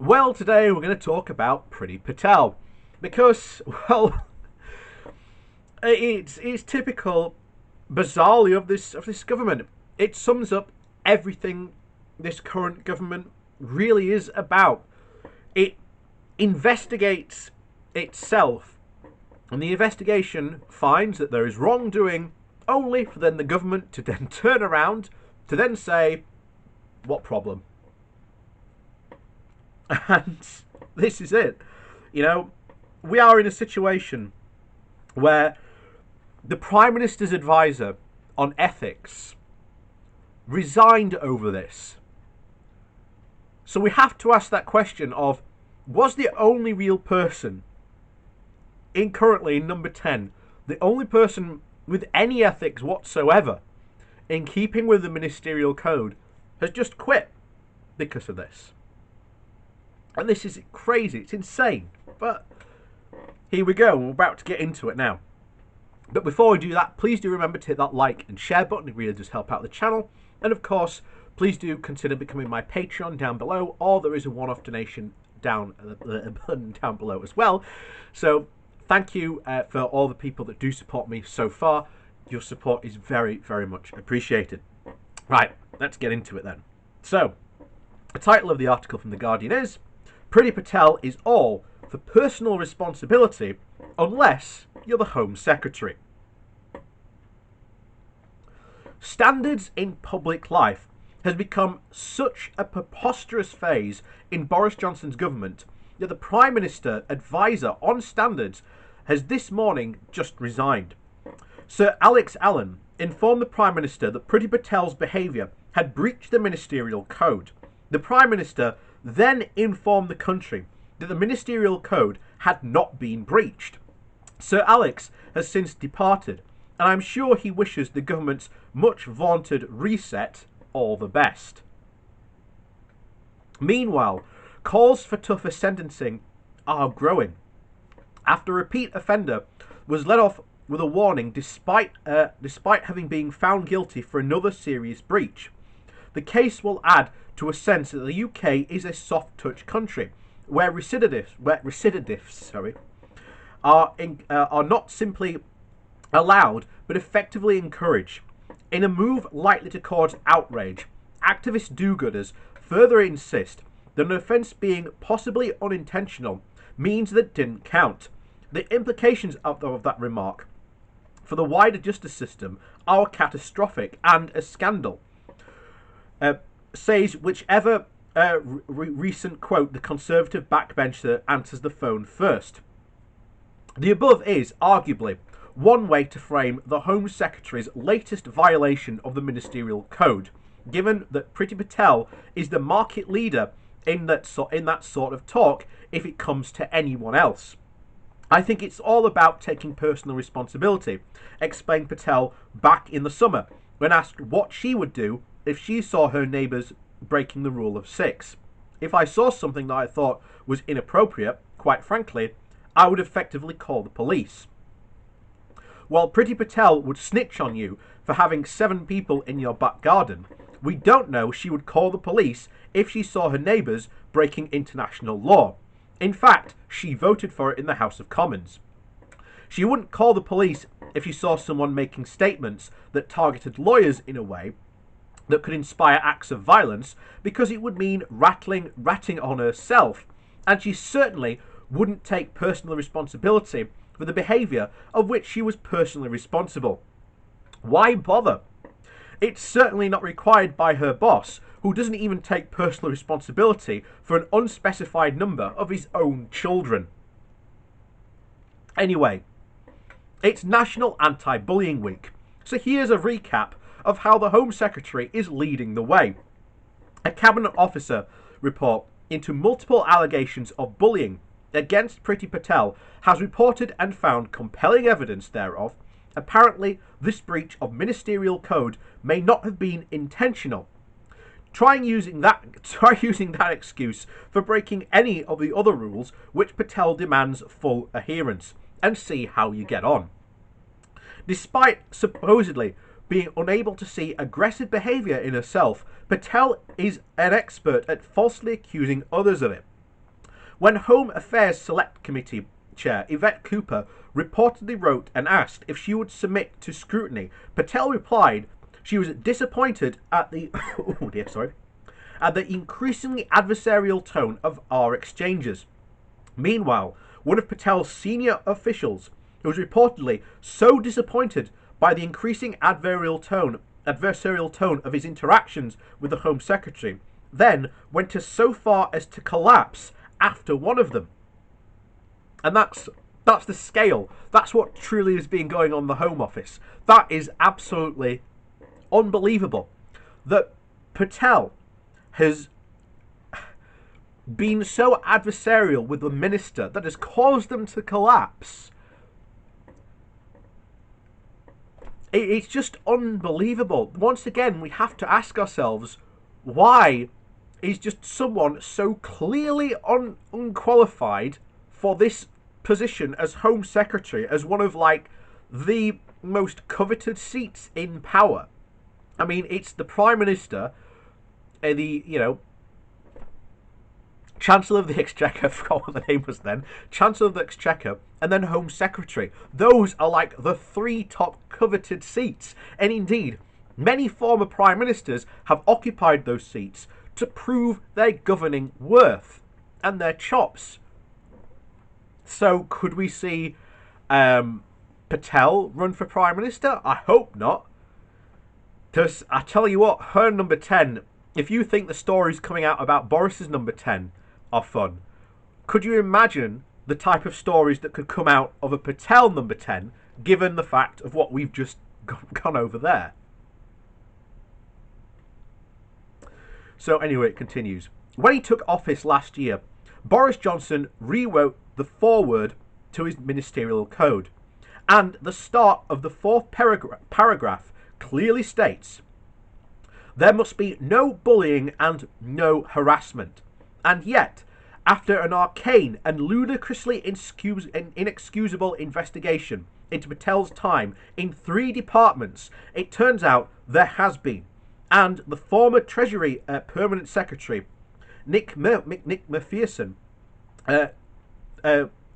Well, today we're going to talk about Priti Patel because, well, it's typical, bizarrely, of this government. It sums up everything this current government really is about. It investigates itself, and the investigation finds that there is wrongdoing, only for then the government to then turn around to then say, "What problem?" And this is it. You know, we are in a situation where the Prime Minister's advisor on ethics resigned over this. So we have to ask that question of, was the only real person currently in number 10, the only person with any ethics whatsoever in keeping with the ministerial code, has just quit because of this? And this is crazy, it's insane. But here we go, we're about to get into it now. But before we do that, please do remember to hit that like and share button. It really does help out the channel. And of course, please do consider becoming my Patreon down below, or there is a one-off donation down below as well. So thank you for all the people that do support me so far. Your support is very, very much appreciated. Right, let's get into it then. So, the title of the article from The Guardian is, Priti Patel is all for personal responsibility unless you're the Home Secretary. Standards in public life has become such a preposterous phase in Boris Johnson's government that the Prime Minister advisor on standards has this morning just resigned. Sir Alex Allen informed the Prime Minister that Priti Patel's behaviour had breached the ministerial code. The Prime Minister then informed the country that the ministerial code had not been breached. Sir Alex has since departed, and I'm sure he wishes the government's much vaunted reset all the best. Meanwhile, calls for tougher sentencing are growing. After a repeat offender was let off with a warning despite having been found guilty for another serious breach. The case will add to a sense that the UK is a soft-touch country where recidivists are not simply allowed but effectively encouraged. In a move likely to cause outrage, activist do-gooders further insist that an offence being possibly unintentional means that it didn't count. The implications of that remark for the wider justice system are catastrophic and a scandal. Says whichever recent quote the Conservative backbencher answers the phone first. The above is, arguably, one way to frame the Home Secretary's latest violation of the ministerial code, given that Priti Patel is the market leader in that sort of talk if it comes to anyone else. I think it's all about taking personal responsibility, explained Patel back in the summer when asked what she would do if she saw her neighbours breaking the rule of 6. If I saw something that I thought was inappropriate, quite frankly, I would effectively call the police. While Priti Patel would snitch on you for having 7 people in your back garden, we don't know she would call the police if she saw her neighbours breaking international law. In fact, she voted for it in the House of Commons. She wouldn't call the police if she saw someone making statements that targeted lawyers in a way that could inspire acts of violence, because it would mean ratting on herself, and she certainly wouldn't take personal responsibility for the behaviour of which she was personally responsible. Why bother? It's certainly not required by her boss, who doesn't even take personal responsibility for an unspecified number of his own children. Anyway, it's National Anti-Bullying Week, so here's a recap of how the Home Secretary is leading the way. A Cabinet officer report into multiple allegations of bullying against Priti Patel has reported and found compelling evidence thereof. Apparently, this breach of ministerial code may not have been intentional. Try using that excuse for breaking any of the other rules which Patel demands full adherence, and see how you get on. Despite supposedly being unable to see aggressive behaviour in herself, Patel is an expert at falsely accusing others of it. When Home Affairs Select Committee Chair Yvette Cooper reportedly wrote and asked if she would submit to scrutiny, Patel replied she was disappointed at the at the increasingly adversarial tone of our exchanges. Meanwhile, one of Patel's senior officials, who was reportedly so disappointed by the increasing adversarial tone of his interactions with the Home Secretary, then went so far as to collapse after one of them. And that's the scale. That's what truly has been going on in the Home Office. That is absolutely unbelievable. That Patel has been so adversarial with the minister that has caused them to collapse. It's just unbelievable. Once again, we have to ask ourselves, why is just someone so clearly unqualified for this position as Home Secretary, as one of the most coveted seats in power? I mean, it's the Prime Minister, the Chancellor of the Exchequer, I forgot what the name was then, Chancellor of the Exchequer, and then Home Secretary. Those are the three top coveted seats. And indeed, many former Prime Ministers have occupied those seats to prove their governing worth and their chops. So could we see Patel run for Prime Minister? I hope not. Because I tell you what, her number 10, if you think the stories coming out about Boris's number 10 are fun, could you imagine the type of stories that could come out of a Patel number 10, given the fact of what we've just gone over there? So anyway, it continues. When he took office last year, Boris Johnson rewrote the foreword to his ministerial code, and the start of the fourth paragraph clearly states, "There must be no bullying and no harassment." And yet, after an arcane and ludicrously inexcusable investigation into Patel's time in 3 departments, it turns out there has been. And the former Treasury Permanent Secretary, Nick Macpherson,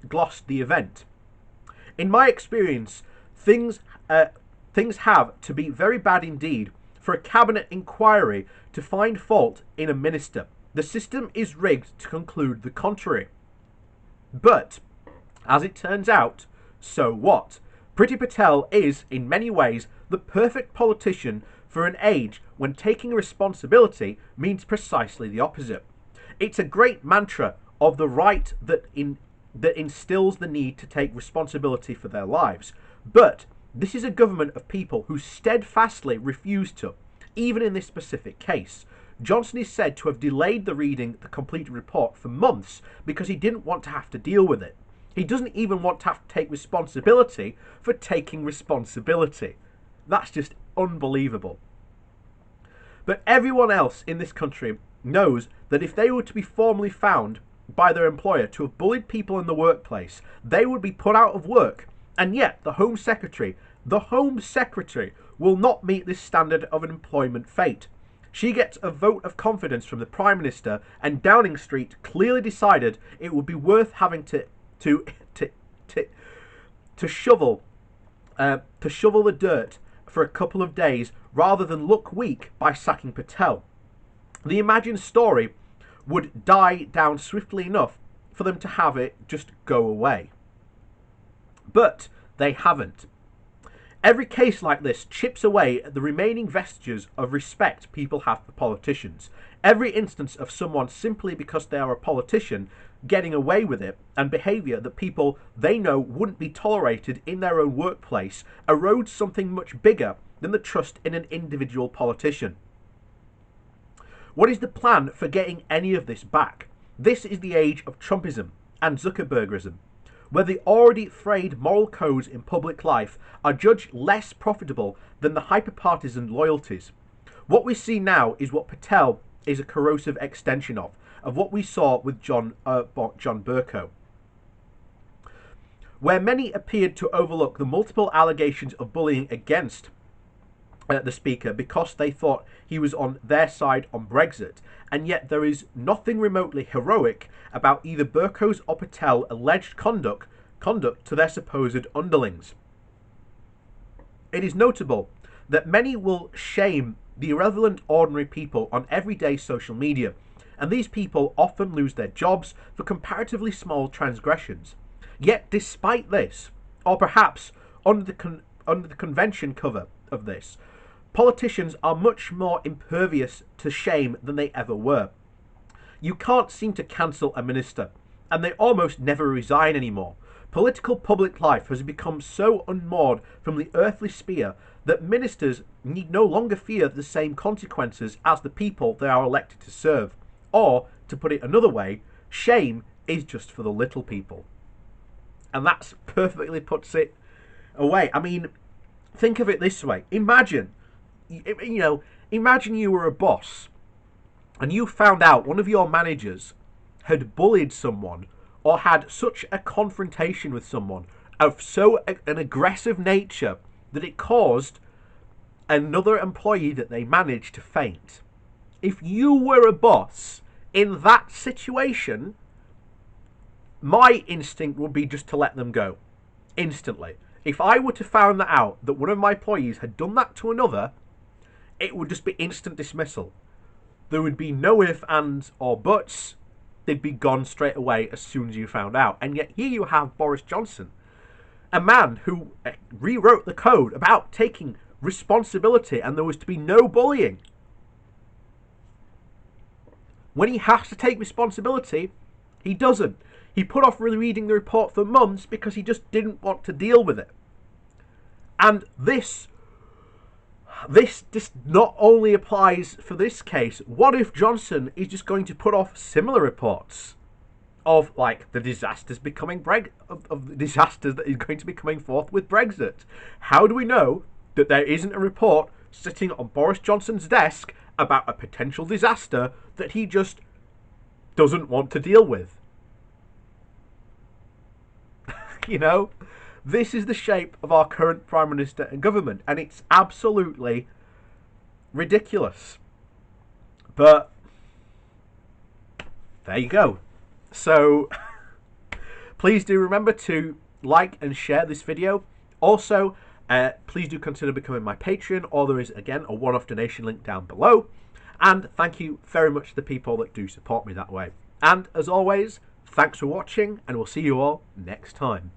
glossed the event. "In my experience, things have to be very bad indeed for a cabinet inquiry to find fault in a minister. The system is rigged to conclude the contrary. But, as it turns out, so what? Priti Patel is, in many ways, the perfect politician for an age when taking responsibility means precisely the opposite. It's a great mantra of the right that instills the need to take responsibility for their lives. But this is a government of people who steadfastly refuse to, even in this specific case. Johnson is said to have delayed the completed report for months because he didn't want to have to deal with it. He doesn't even want to have to take responsibility for taking responsibility. That's just unbelievable. But everyone else in this country knows that if they were to be formally found by their employer to have bullied people in the workplace, they would be put out of work. And yet the Home Secretary will not meet this standard of an employment fate. She gets a vote of confidence from the Prime Minister, and Downing Street clearly decided it would be worth having to shovel the dirt for a couple of days rather than look weak by sacking Patel. The imagined story would die down swiftly enough for them to have it just go away. But they haven't. Every case like this chips away at the remaining vestiges of respect people have for politicians. Every instance of someone simply because they are a politician getting away with it and behaviour that people they know wouldn't be tolerated in their own workplace erodes something much bigger than the trust in an individual politician. What is the plan for getting any of this back? This is the age of Trumpism and Zuckerbergism, where the already frayed moral codes in public life are judged less profitable than the hyper-partisan loyalties. What we see now is what Patel is a corrosive extension of what we saw with John Bercow, where many appeared to overlook the multiple allegations of bullying against the Speaker because they thought he was on their side on Brexit, and yet there is nothing remotely heroic about either Burko's or Patel's alleged conduct to their supposed underlings. It is notable that many will shame the irrelevant ordinary people on everyday social media, and these people often lose their jobs for comparatively small transgressions. Yet despite this, or perhaps under the convention cover of this, politicians are much more impervious to shame than they ever were. You can't seem to cancel a minister, and they almost never resign anymore. Political public life has become so unmoored from the earthly sphere that ministers need no longer fear the same consequences as the people they are elected to serve. Or, to put it another way, shame is just for the little people. And that perfectly puts it away. I mean, think of it this way. Imagine you were a boss and you found out one of your managers had bullied someone or had such a confrontation with someone of so an aggressive nature that it caused another employee that they managed to faint. If you were a boss in that situation, my instinct would be just to let them go instantly. If I were to find that out that one of my employees had done that to another, it would just be instant dismissal. There would be no ifs, ands, or buts. They'd be gone straight away as soon as you found out. And yet here you have Boris Johnson, a man who rewrote the code about taking responsibility, and there was to be no bullying. When he has to take responsibility, he doesn't. He put off reading the report for months because he just didn't want to deal with it. And this not only applies for this case. What if Johnson is just going to put off similar reports of like the disasters of the disasters that is going to be coming forth with Brexit? How do we know that there isn't a report sitting on Boris Johnson's desk about a potential disaster that he just doesn't want to deal with? You know, this is the shape of our current Prime Minister and government, and it's absolutely ridiculous. But there you go. So please do remember to like and share this video. Also, please do consider becoming my Patreon, or there is again a one-off donation link down below. And thank you very much to the people that do support me that way. And as always, thanks for watching, and we'll see you all next time.